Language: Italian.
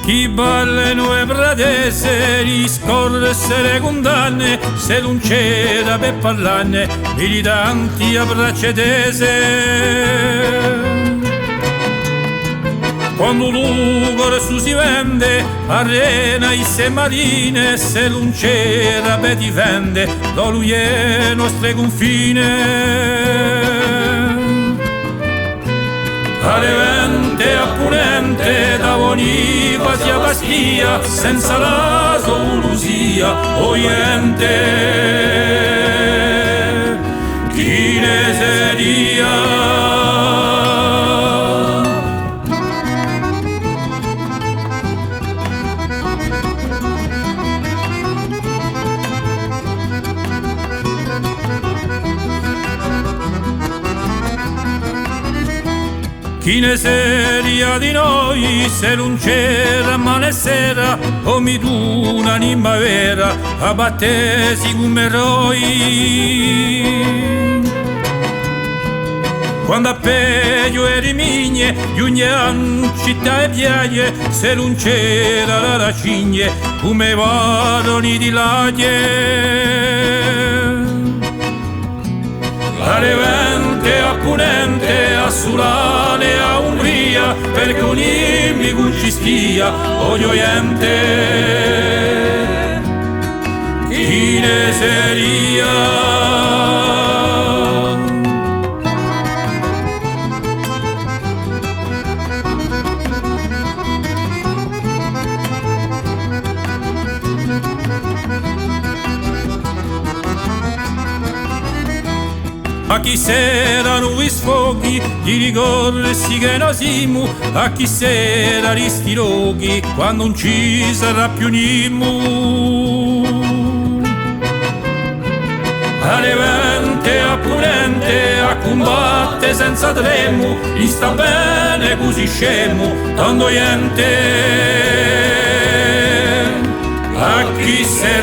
Chi ballano e pradese riscorresse le condanne, se non c'era per parlarne, militanti a braccia tese. Quando l'ugore su si vende, arena e se marine, se non c'era per difende, da lui è nostro confine. A levante a punente, da Bonifacio sia Bastia, senza la solusia, oyente, chi ne seria? Chi ne seria di noi se non c'era male sera, come tu un'anima vera, a battesi come eroi. Quando a peggio eri migne, gli ogni città e piaglie, se non c'era la racigne, come varoni di laglie. A levante, a punente, a Sulane, a Umbria, perché un'immi con ci stia, odio oriente, chi ne seria? A chi s'erano i sfoghi di ricorsi che nasimu, a chi s'era risti roghi quando non ci sarà più nimu. A levante, a punente, a combatte senza tremu, gli sta bene così scemo, tanto niente, a chi se